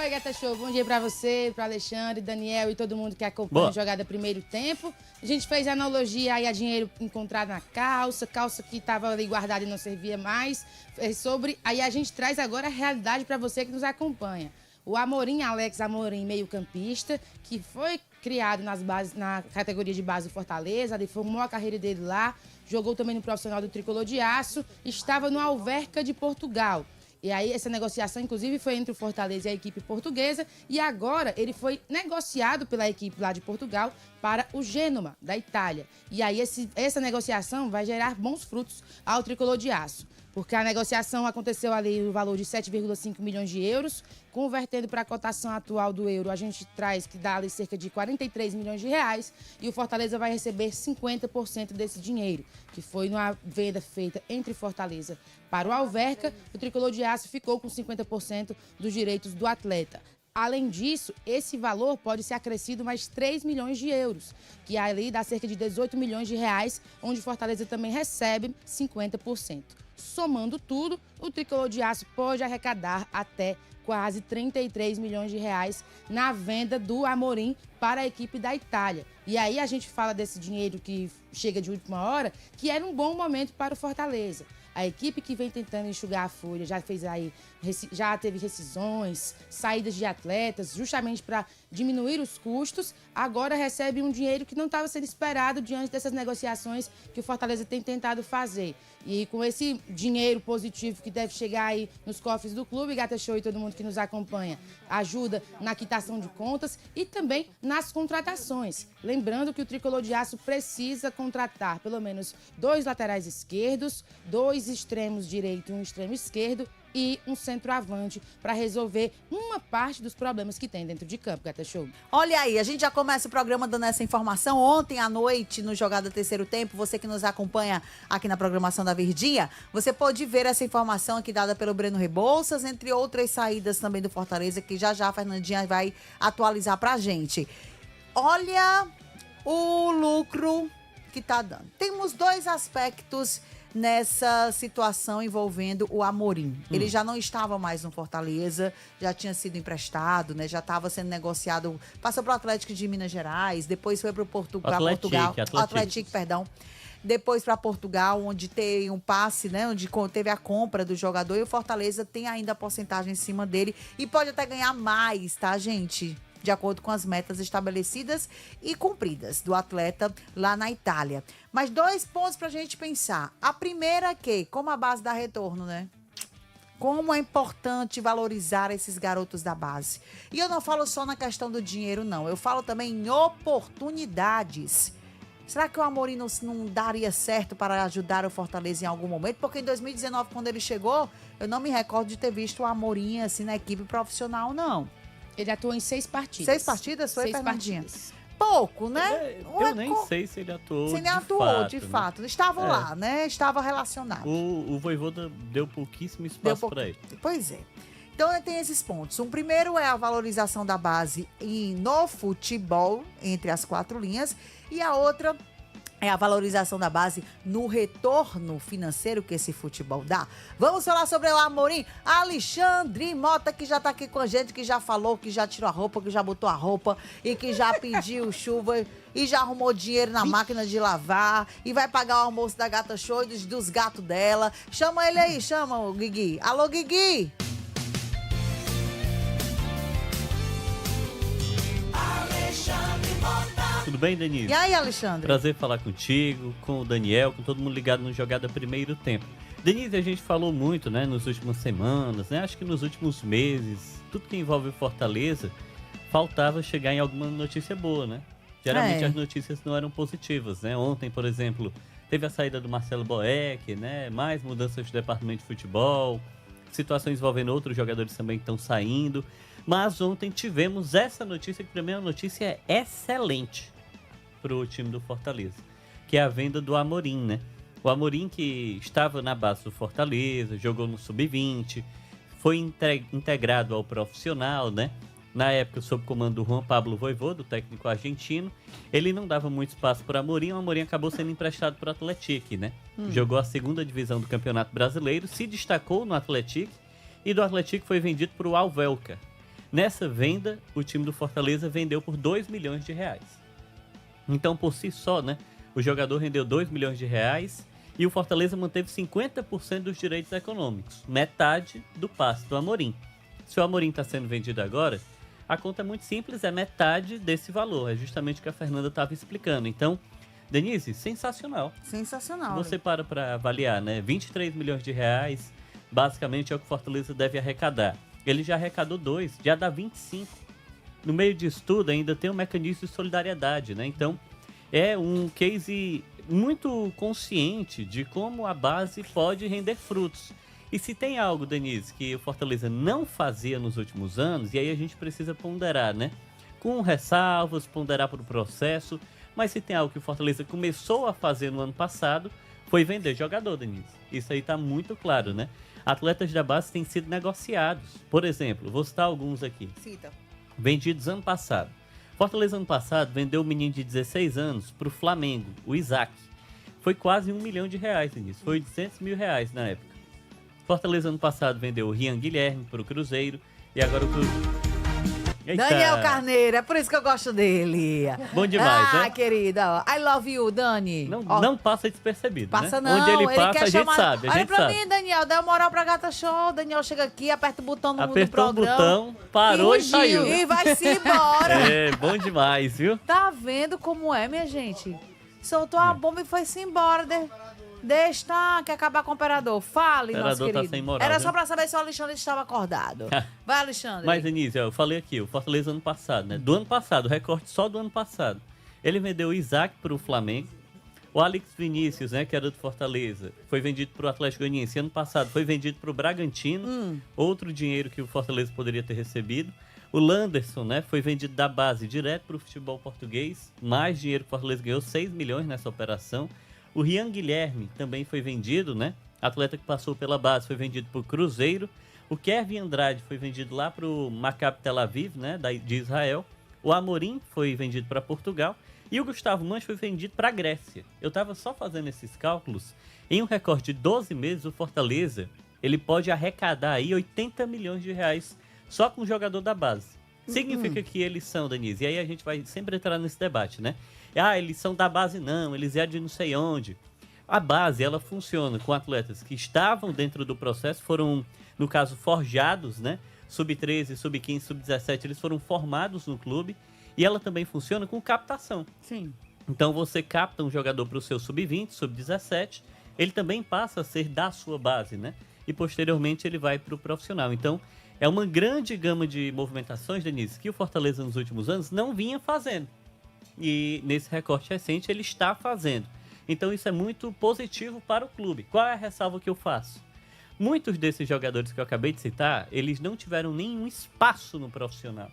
Oi, Gata Show. Bom dia pra você, pra Alexandre, Daniel e todo mundo que acompanha a jogada primeiro tempo. A gente fez analogia aí a dinheiro encontrado na calça que estava ali guardada e não servia mais. Aí a gente traz agora a realidade pra você que nos acompanha. O Amorim, Alex Amorim, meio-campista, que foi criado na categoria de base do Fortaleza, ele formou a carreira dele lá, jogou também no profissional do Tricolor de Aço, estava no Alverca de Portugal. E aí essa negociação, inclusive, foi entre o Fortaleza e a equipe portuguesa. E agora ele foi negociado pela equipe lá de Portugal para o Gênova, da Itália. E aí essa negociação vai gerar bons frutos ao Tricolor de Aço. Porque a negociação aconteceu ali no valor de 7,5 milhões de euros. Convertendo para a cotação atual do euro, a gente traz que dá ali cerca de 43 milhões de reais. E o Fortaleza vai receber 50% desse dinheiro, que foi numa venda feita entre Fortaleza para o Alverca. O Tricolor de Aço ficou com 50% dos direitos do atleta. Além disso, esse valor pode ser acrescido mais 3 milhões de euros, que ali dá cerca de 18 milhões de reais, onde Fortaleza também recebe 50%. Somando tudo, o Tricolor de Aço pode arrecadar até quase 33 milhões de reais na venda do Amorim para a equipe da Itália. E aí a gente fala desse dinheiro que chega de última hora, que era um bom momento para o Fortaleza. A equipe que vem tentando enxugar a folha já teve rescisões, saídas de atletas, justamente para diminuir os custos. Agora recebe um dinheiro que não estava sendo esperado diante dessas negociações que o Fortaleza tem tentado fazer. E com esse dinheiro positivo que deve chegar aí nos cofres do clube, Gata Show e todo mundo que nos acompanha, ajuda na quitação de contas e também nas contratações. Lembrando que o Tricolor de Aço precisa contratar pelo menos 2 laterais esquerdos, 2 extremos direito e um extremo esquerdo e um centroavante para resolver uma parte dos problemas que tem dentro de campo, Gata Show. Olha aí, a gente já começa o programa dando essa informação. Ontem à noite, no Jogada Terceiro Tempo, você que nos acompanha aqui na programação da Verdinha, você pode ver essa informação aqui dada pelo Breno Rebouças, entre outras saídas também do Fortaleza, que já a Fernandinha vai atualizar pra gente. Olha o lucro que tá dando. Temos 2 aspectos nessa situação envolvendo o Amorim. Ele já não estava mais no Fortaleza, já tinha sido emprestado, né? Já estava sendo negociado, passou para o Atlético de Minas Gerais, depois foi para o Portugal. Atlético, perdão. Depois para Portugal, onde tem um passe, né? Onde teve a compra do jogador e o Fortaleza tem ainda a porcentagem em cima dele e pode até ganhar mais, tá, gente? De acordo com as metas estabelecidas e cumpridas do atleta lá na Itália. Mas 2 pontos pra gente pensar. A primeira é que, como a base dá retorno, né? Como é importante valorizar esses garotos da base. E eu não falo só na questão do dinheiro, não. Eu falo também em oportunidades. Será que o Amorim não daria certo para ajudar o Fortaleza em algum momento? Porque em 2019, quando ele chegou, eu não me recordo de ter visto o Amorim assim na equipe profissional, não. Ele atuou em 6 partidas. 6 partidas? Foi, 6 Fernandinha? partidas. Pouco, né? Eu nem sei se ele atuou Se ele atuou, de fato. Estava lá, né? Estava relacionado. O Vojvoda deu pouquíssimo espaço para ele. Pois é. Então, tem esses pontos. O primeiro é a valorização da base no futebol, entre as 4 linhas. E a outra é a valorização da base no retorno financeiro que esse futebol dá. Vamos falar sobre o Amorim. Alexandre Mota, que já tá aqui com a gente, que já falou, que já tirou a roupa, que já botou a roupa e que já pediu chuva e já arrumou dinheiro na máquina de lavar e vai pagar o almoço da Gata Show e dos gatos dela. Chama ele aí, chama o Guigui. Alô, Guigui! Alexandre Mota. Tudo bem, Denise? E aí, Alexandre? Prazer falar contigo, com o Daniel, com todo mundo ligado no Jogada Primeiro Tempo. Denise, a gente falou muito, né, nas últimas semanas, né, acho que nos últimos meses, tudo que envolve Fortaleza, faltava chegar em alguma notícia boa, né? Geralmente as notícias não eram positivas, né? Ontem, por exemplo, teve a saída do Marcelo Boeck, né? Mais mudanças de departamento de futebol, situações envolvendo outros jogadores também que estão saindo. Mas ontem tivemos essa notícia, que para mim é uma notícia excelente para o time do Fortaleza, que é a venda do Amorim, né? O Amorim, que estava na base do Fortaleza, jogou no Sub-20, foi integrado ao profissional, né? Na época, sob o comando do Juan Pablo Vojvoda, do técnico argentino. Ele não dava muito espaço para o Amorim acabou sendo emprestado para o Atlético, né? Jogou a 2ª divisão do Campeonato Brasileiro, se destacou no Atlético e do Atlético foi vendido para o Alverca. Nessa venda, o time do Fortaleza vendeu por R$2 milhões. Então, por si só, né, o jogador rendeu R$2 milhões e o Fortaleza manteve 50% dos direitos econômicos, metade do passe do Amorim. Se o Amorim está sendo vendido agora, a conta é muito simples, é metade desse valor. É justamente o que a Fernanda estava explicando. Então, Denise, sensacional. Sensacional. Você para avaliar, né? R$23 milhões, basicamente é o que o Fortaleza deve arrecadar. Ele já arrecadou 2, já dá 25. No meio disso tudo ainda tem um mecanismo de solidariedade, né? Então, é um case muito consciente de como a base pode render frutos. E se tem algo, Denise, que o Fortaleza não fazia nos últimos anos, e aí a gente precisa ponderar, né? Com ressalvas, ponderar para o processo, mas se tem algo que o Fortaleza começou a fazer no ano passado, foi vender jogador, Denise. Isso aí tá muito claro, né? Atletas da base têm sido negociados. Por exemplo, vou citar alguns aqui. Cita. Vendidos ano passado. Fortaleza ano passado vendeu um menino de 16 anos para o Flamengo, o Isaac. Foi quase R$1 milhão, Denise. Foi R$800 mil na época. Fortaleza ano passado vendeu o Rian Guilherme para o Cruzeiro e agora o Cruzeiro... Eita. Daniel Carneiro, é por isso que eu gosto dele. Bom demais, né? Querida, I love you, Dani. Não passa despercebido, passa né? não. Onde ele passa, quer a gente chamar... sabe. Olha pra mim, Daniel, dá uma moral pra Gata Show. Daniel chega aqui, aperta o botão no programa. Apertou o botão, parou e saiu. E vai-se embora. É, bom demais, viu? Tá vendo como é, minha gente? Soltou a bomba e foi-se embora. Deixa que acabar com o operador. Fale, nosso querido. Tá sem moral, Era né? só pra saber se o Alexandre estava acordado. Vai, Alexandre. Mas, Denise, eu falei aqui, o Fortaleza ano passado, né? Do ano passado, o recorte só do ano passado. Ele vendeu o Isaac pro Flamengo. O Alex Vinícius, né, que era do Fortaleza, foi vendido pro Atlético Goianiense. Ano passado foi vendido pro Bragantino. Outro dinheiro que o Fortaleza poderia ter recebido. O Landerson, né, foi vendido da base direto pro futebol português. Mais dinheiro que o Fortaleza ganhou, 6 milhões nessa operação. O Rian Guilherme também foi vendido, né? Atleta que passou pela base, foi vendido para o Cruzeiro. O Kevin Andrade foi vendido lá para o Maccabi Tel Aviv, né? De Israel. O Amorim foi vendido para Portugal. E o Gustavo Mancha foi vendido para a Grécia. Eu estava só fazendo esses cálculos. Em um recorte de 12 meses, o Fortaleza ele pode arrecadar aí R$80 milhões só com o jogador da base. Significa que eles são, Denise, e aí a gente vai sempre entrar nesse debate, né? Eles são da base não, eles é de não sei onde. A base, ela funciona com atletas que estavam dentro do processo, foram, no caso, forjados, né? Sub-13, sub-15, sub-17, eles foram formados no clube. E ela também funciona com captação. Sim. Então você capta um jogador para o seu sub-20, sub-17, ele também passa a ser da sua base, né? E posteriormente ele vai para o profissional. Então é uma grande gama de movimentações, Denise, que o Fortaleza nos últimos anos não vinha fazendo. E nesse recorte recente ele está fazendo. Então isso é muito positivo para o clube. Qual é a ressalva que eu faço? Muitos desses jogadores que eu acabei de citar, eles não tiveram nenhum espaço no profissional.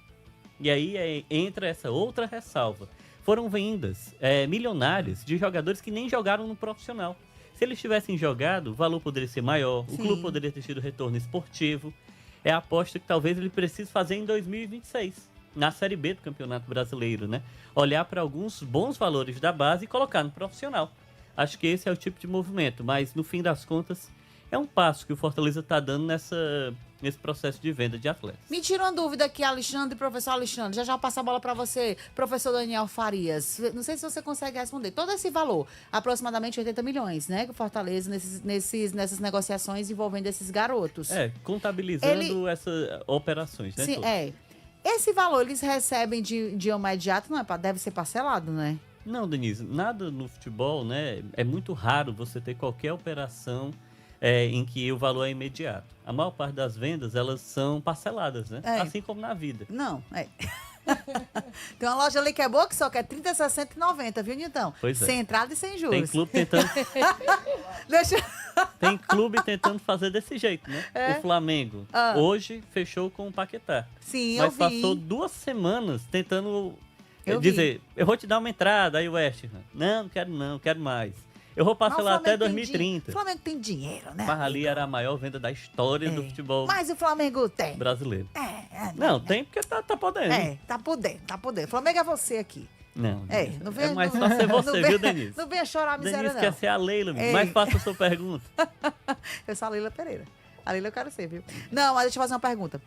E aí entra essa outra ressalva. Foram vendas milionárias de jogadores que nem jogaram no profissional. Se eles tivessem jogado, o valor poderia ser maior, o clube poderia ter tido retorno esportivo. É a aposta que talvez ele precise fazer em 2026. Na Série B do Campeonato Brasileiro, né? Olhar para alguns bons valores da base e colocar no profissional. Acho que esse é o tipo de movimento, mas no fim das contas é um passo que o Fortaleza está dando nesse processo de venda de atletas. Me tira uma dúvida aqui, Alexandre, professor Alexandre. Já passo a bola para você, professor Daniel Farias. Não sei se você consegue responder. Todo esse valor, aproximadamente 80 milhões, né? Que o Fortaleza, nessas negociações envolvendo esses garotos. Contabilizando essas operações, né? Sim, Esse valor eles recebem de imediato, não é? Deve ser parcelado, né? Não, Denise, nada no futebol, né? É muito raro você ter qualquer operação em que o valor é imediato. A maior parte das vendas, elas são parceladas, né? Assim como na vida. Não, Tem uma loja ali que é boa que só quer 30, 60 e 90, viu, Nilton? Pois é. Sem entrada e sem juros. Tem clube tentando... Tem clube tentando fazer desse jeito, né? O Flamengo hoje fechou com o Paquetá. Sim, mas eu vi. passou 2 semanas tentando dizer, eu vou te dar uma entrada, aí o West Ham. Não quero mais. Eu vou parcelar até 2030. O Flamengo tem dinheiro, né? Mas ali era a maior venda da história do futebol Mas o Flamengo tem. brasileiro. Não, tem porque tá podendo. Tá podendo. O Flamengo é você aqui. Não, não vem, é mais fácil ser você, viu, Denise? Não venha chorar a miséria, Denise quer ser a Leila, mas faça a sua pergunta. Eu sou a Leila Pereira. A Leila eu quero ser, viu? Não, mas deixa eu fazer uma pergunta.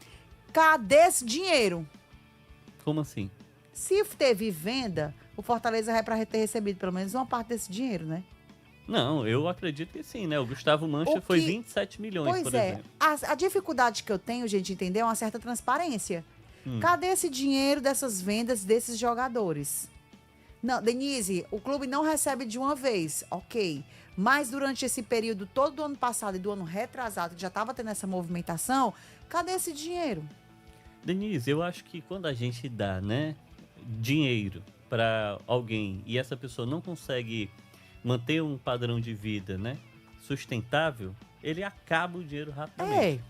Cadê esse dinheiro? Como assim? Se teve venda, o Fortaleza vai para ter recebido pelo menos uma parte desse dinheiro, né? Não, eu acredito que sim, né? O Gustavo Mancha foi 27 milhões, por exemplo. A dificuldade que eu tenho, gente, entender, é uma certa transparência. Cadê esse dinheiro dessas vendas desses jogadores? Não, Denise, o clube não recebe de uma vez, ok. Mas durante esse período todo do ano passado e do ano retrasado, que já estava tendo essa movimentação, cadê esse dinheiro? Denise, eu acho que quando a gente dá, né, dinheiro para alguém e essa pessoa não consegue manter um padrão de vida, né, sustentável, ele acaba o dinheiro rapidamente.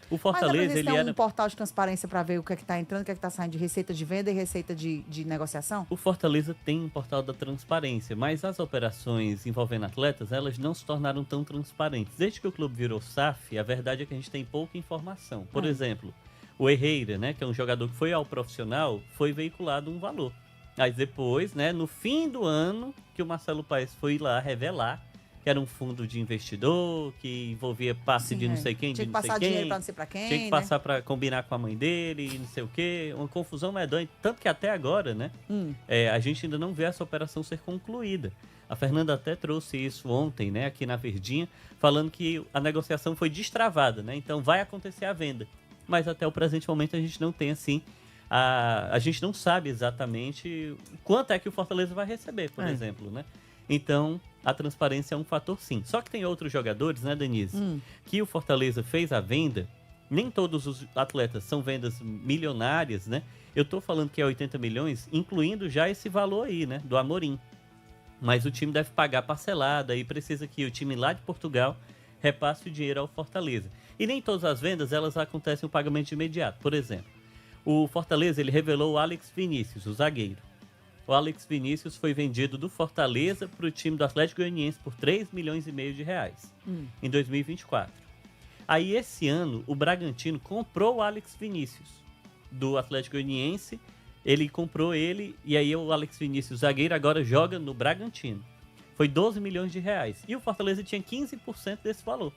O Fortaleza, ele tem um portal de transparência para ver o que é que está entrando, o que é que está saindo de receita de venda e receita de negociação? O Fortaleza tem um portal da transparência, mas as operações envolvendo atletas, elas não se tornaram tão transparentes. Desde que o clube virou SAF, a verdade é que a gente tem pouca informação. Por exemplo, o Herrera, né, que é um jogador que foi ao profissional, foi veiculado um valor. Mas depois, né, no fim do ano, que o Marcelo Paes foi lá revelar que era um fundo de investidor, que envolvia passe de não sei quem, de não sei quem. Tinha que passar dinheiro pra não sei pra quem, tinha que passar pra combinar com a mãe dele e não sei o quê. Uma confusão medonha. Tanto que até agora, né, a gente ainda não vê essa operação ser concluída. A Fernanda até trouxe isso ontem, né, aqui na Verdinha, falando que a negociação foi destravada, né? Então vai acontecer a venda. Mas até o presente momento a gente não tem, assim, a gente não sabe exatamente quanto é que o Fortaleza vai receber, por exemplo, né? Então, a transparência é um fator, sim. Só que tem outros jogadores, né, Denise, que o Fortaleza fez a venda. Nem todos os atletas são vendas milionárias, né? Eu tô falando que é 80 milhões, incluindo já esse valor aí, né, do Amorim. Mas o time deve pagar parcelada e precisa que o time lá de Portugal repasse o dinheiro ao Fortaleza. E nem todas as vendas, elas acontecem o pagamento imediato. Por exemplo, o Fortaleza, ele revelou o Alex Vinícius, o zagueiro. O Alex Vinícius foi vendido do Fortaleza para o time do Atlético Goianiense por 3,5 milhões de reais em 2024. Aí, esse ano, o Bragantino comprou o Alex Vinícius do Atlético Goianiense. Ele comprou ele e aí o Alex Vinícius, zagueiro, agora joga no Bragantino. Foi 12 milhões de reais. E o Fortaleza tinha 15% desse valor.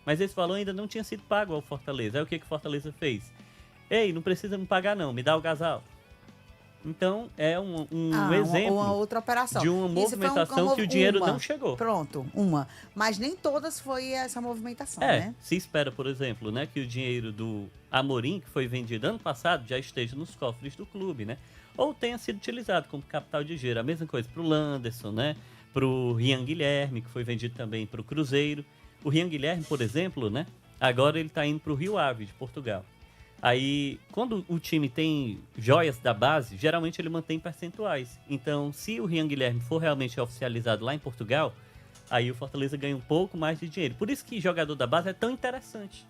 Mas esse valor ainda não tinha sido pago ao Fortaleza. Aí o que o Fortaleza fez? Ei, não precisa me pagar não, me dá o gasal. Então, é um exemplo uma outra operação. De uma movimentação que o dinheiro não chegou. Pronto, uma. Mas nem todas foi essa movimentação, né? Se espera, por exemplo, né, que o dinheiro do Amorim, que foi vendido ano passado, já esteja nos cofres do clube, né? Ou tenha sido utilizado como capital de giro. A mesma coisa para o Landerson, né? Para o Rian Guilherme, que foi vendido também para o Cruzeiro. O Rian Guilherme, por exemplo, né? Agora ele está indo para o Rio Ave, de Portugal. Aí, quando o time tem joias da base, geralmente ele mantém percentuais. Então, se o Rian Guilherme for realmente oficializado lá em Portugal, aí o Fortaleza ganha um pouco mais de dinheiro. Por isso que jogador da base é tão interessante.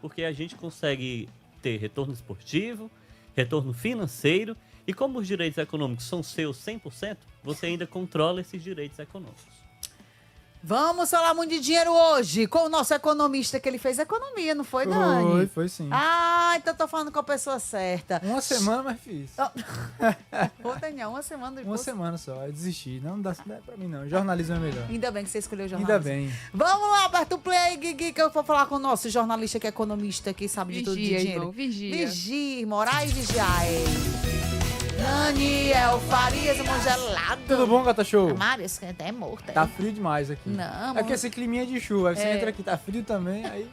Porque a gente consegue ter retorno esportivo, retorno financeiro, e como os direitos econômicos são seus 100%, você ainda controla esses direitos econômicos. Vamos falar muito de dinheiro hoje com o nosso economista, que ele fez economia, não foi, Dani? Foi sim. Ah, então tô falando com a pessoa certa. Uma semana, mas fiz. Ô, Daniel, uma semana depois. Uma semana só, eu desisti. Não dá pra mim, não. Jornalismo é melhor. Ainda bem que você escolheu jornalismo. Ainda bem. Vamos lá, aperta o play, Gui, que eu vou falar com o nosso jornalista, que é economista, que sabe de tudo de dinheiro. Irmão, vigia. Moraes Vigiae. Daniel Farias, irmão gelado. Tudo bom, Gata Show? Mário, você é morta. Tá frio demais aqui. Não, é que esse climinha de chuva. Aí você entra aqui, tá frio também. Aí...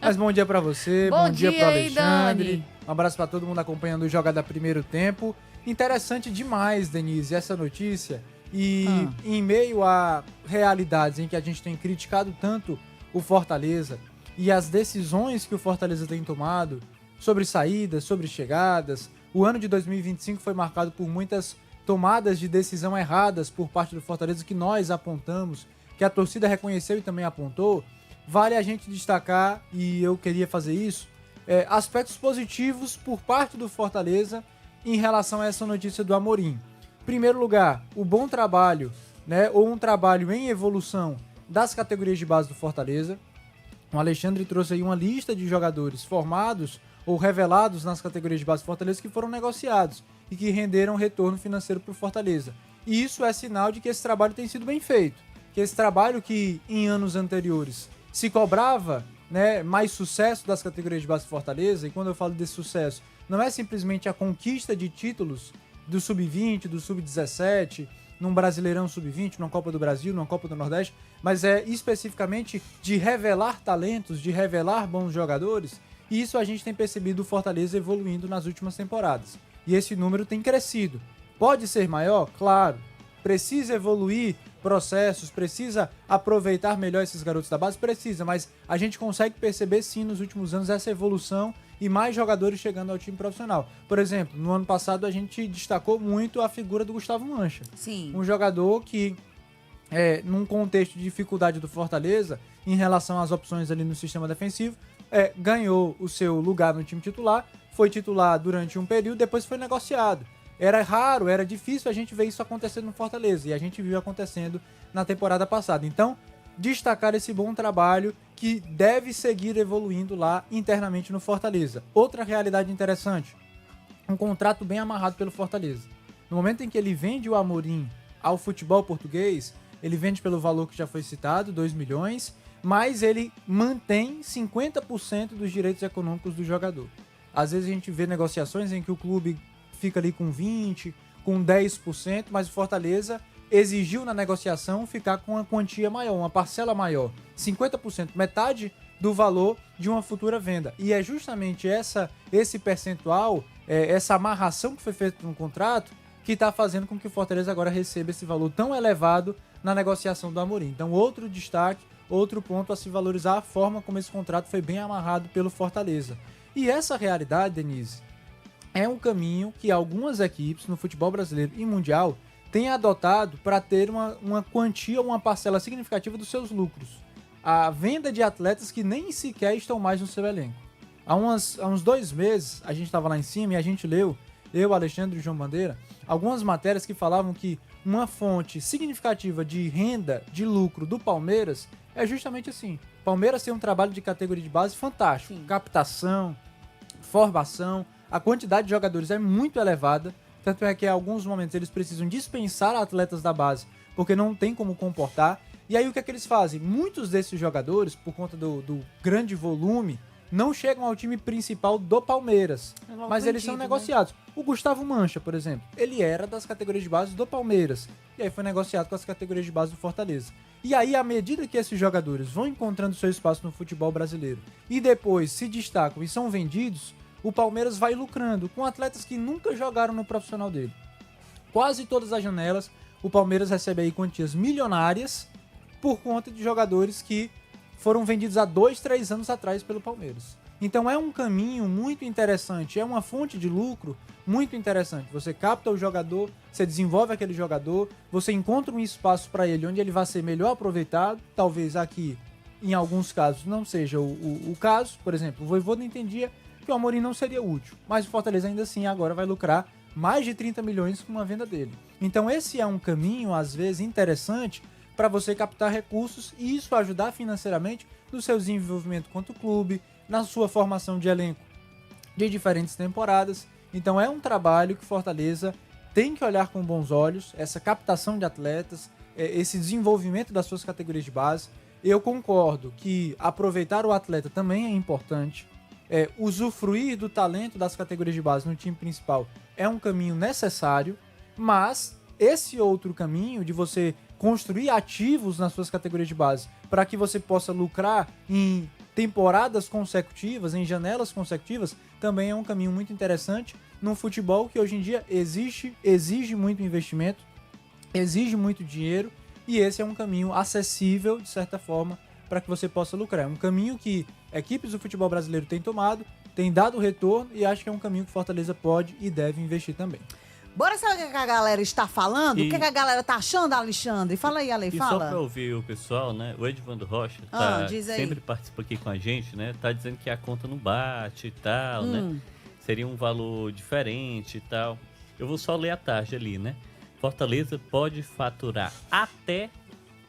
Mas bom dia pra você, bom dia pro Alexandre. Dani. Um abraço pra todo mundo acompanhando o Jogada Primeiro Tempo. Interessante demais, Denise, essa notícia. E em meio a realidades em que a gente tem criticado tanto o Fortaleza e as decisões que o Fortaleza tem tomado sobre saídas, sobre chegadas, o ano de 2025 foi marcado por muitas tomadas de decisão erradas por parte do Fortaleza que nós apontamos, que a torcida reconheceu e também apontou. Vale a gente destacar, e eu queria fazer isso, aspectos positivos por parte do Fortaleza em relação a essa notícia do Amorim. Em primeiro lugar, o bom trabalho, né, ou um trabalho em evolução das categorias de base do Fortaleza. O Alexandre trouxe aí uma lista de jogadores formados ou revelados nas categorias de base do Fortaleza que foram negociados e que renderam retorno financeiro para o Fortaleza. E isso é sinal de que esse trabalho tem sido bem feito. Que esse trabalho que em anos anteriores se cobrava né, mais sucesso das categorias de base do Fortaleza, e quando eu falo desse sucesso, não é simplesmente a conquista de títulos do Sub-20, do Sub-17, num Brasileirão Sub-20, numa Copa do Brasil, numa Copa do Nordeste, mas é especificamente de revelar talentos, de revelar bons jogadores, e isso a gente tem percebido o Fortaleza evoluindo nas últimas temporadas. E esse número tem crescido. Pode ser maior? Claro. Precisa evoluir processos, precisa aproveitar melhor esses garotos da base? Precisa, mas a gente consegue perceber sim nos últimos anos essa evolução e mais jogadores chegando ao time profissional. Por exemplo, no ano passado a gente destacou muito a figura do Gustavo Mancha. Sim. Um jogador que, num contexto de dificuldade do Fortaleza, em relação às opções ali no sistema defensivo, ganhou o seu lugar no time titular, foi titular durante um período, depois foi negociado. Era raro, era difícil a gente ver isso acontecendo no Fortaleza, e a gente viu acontecendo na temporada passada. Então, destacar esse bom trabalho que deve seguir evoluindo lá internamente no Fortaleza. Outra realidade interessante, um contrato bem amarrado pelo Fortaleza. No momento em que ele vende o Amorim ao futebol português, ele vende pelo valor que já foi citado, 2 milhões, mas ele mantém 50% dos direitos econômicos do jogador. Às vezes a gente vê negociações em que o clube fica ali com 20%, com 10%, mas o Fortaleza exigiu na negociação ficar com uma quantia maior, uma parcela maior, 50%, metade do valor de uma futura venda. E é justamente esse percentual, essa amarração que foi feita no contrato, que está fazendo com que o Fortaleza agora receba esse valor tão elevado na negociação do Amorim. Então, outro destaque, outro ponto a se valorizar, a forma como esse contrato foi bem amarrado pelo Fortaleza. E essa realidade, Denise, é um caminho que algumas equipes no futebol brasileiro e mundial têm adotado para ter uma quantia, uma parcela significativa dos seus lucros. A venda de atletas que nem sequer estão mais no seu elenco. Há uns 2 meses, a gente estava lá em cima e a gente leu, eu, Alexandre e João Bandeira, algumas matérias que falavam que uma fonte significativa de renda, de lucro do Palmeiras é justamente assim. Palmeiras tem um trabalho de categoria de base fantástico. Sim. Captação, formação, a quantidade de jogadores é muito elevada, tanto é que em alguns momentos eles precisam dispensar atletas da base, porque não tem como comportar. E aí o que é que eles fazem? Muitos desses jogadores, por conta do grande volume, não chegam ao time principal do Palmeiras, mas eles são negociados. Né? O Gustavo Mancha, por exemplo, ele era das categorias de base do Palmeiras, e aí foi negociado com as categorias de base do Fortaleza. E aí, à medida que esses jogadores vão encontrando seu espaço no futebol brasileiro e depois se destacam e são vendidos, o Palmeiras vai lucrando com atletas que nunca jogaram no profissional dele. Quase todas as janelas, o Palmeiras recebe aí quantias milionárias por conta de jogadores que foram vendidos há 2, 3 anos atrás pelo Palmeiras. Então é um caminho muito interessante, é uma fonte de lucro muito interessante. Você capta o jogador, você desenvolve aquele jogador, você encontra um espaço para ele onde ele vai ser melhor aproveitado. Talvez aqui, em alguns casos, não seja o caso. Por exemplo, o Vojvoda entendia que o Amorim não seria útil, mas o Fortaleza ainda assim agora vai lucrar mais de 30 milhões com uma venda dele. Então esse é um caminho, às vezes, interessante para você captar recursos e isso ajudar financeiramente no seu desenvolvimento quanto clube, na sua formação de elenco de diferentes temporadas. Então é um trabalho que Fortaleza tem que olhar com bons olhos, essa captação de atletas, esse desenvolvimento das suas categorias de base. Eu concordo que aproveitar o atleta também é importante, usufruir do talento das categorias de base no time principal é um caminho necessário, mas esse outro caminho de você construir ativos nas suas categorias de base para que você possa lucrar em temporadas consecutivas, em janelas consecutivas, também é um caminho muito interessante num futebol que hoje em dia exige muito investimento, exige muito dinheiro, e esse é um caminho acessível, de certa forma, para que você possa lucrar. É um caminho que equipes do futebol brasileiro têm tomado, têm dado retorno, e acho que é um caminho que Fortaleza pode e deve investir também. Bora saber o que a galera está falando? O que a galera está achando, Alexandre? Fala aí, Ale, fala. E só para ouvir o pessoal, né? O Edvando Rocha sempre participa aqui com a gente, né? Tá dizendo que a conta não bate e tal, né? Seria um valor diferente e tal. Eu vou só ler a tarja ali, né? Fortaleza pode faturar até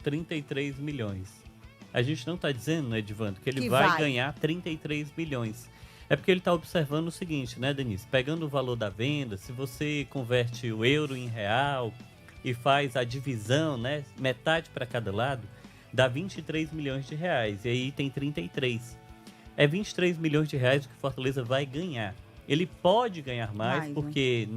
33 milhões. A gente não tá dizendo, né, Edvando, que ele vai ganhar 33 milhões. É porque ele está observando o seguinte, né, Denise? Pegando o valor da venda, se você converte o euro em real e faz a divisão, né, metade para cada lado, dá 23 milhões de reais. E aí tem 33. é 23 milhões de reais o que o Fortaleza vai ganhar. Ele pode ganhar mais, porque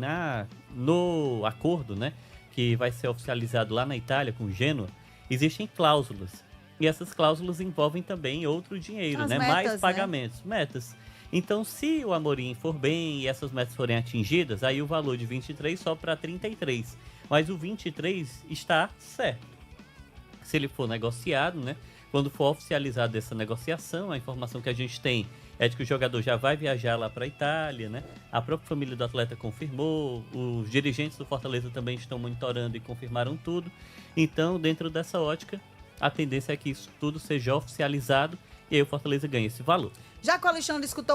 no acordo, né, que vai ser oficializado lá na Itália com o Genoa, existem cláusulas. E essas cláusulas envolvem também outro dinheiro, né? Metas, Mais pagamentos, metas. Então, se o Amorim for bem e essas metas forem atingidas, aí o valor de 23 sobe para 33. Mas o 23 está certo. Se ele for negociado, né? Quando for oficializada essa negociação, a informação que a gente tem é de que o jogador já vai viajar lá para a Itália, né? A própria família do atleta confirmou, os dirigentes do Fortaleza também estão monitorando e confirmaram tudo. Então, dentro dessa ótica, a tendência é que isso tudo seja oficializado e aí o Fortaleza ganha esse valor. Já que o Alexandre escutou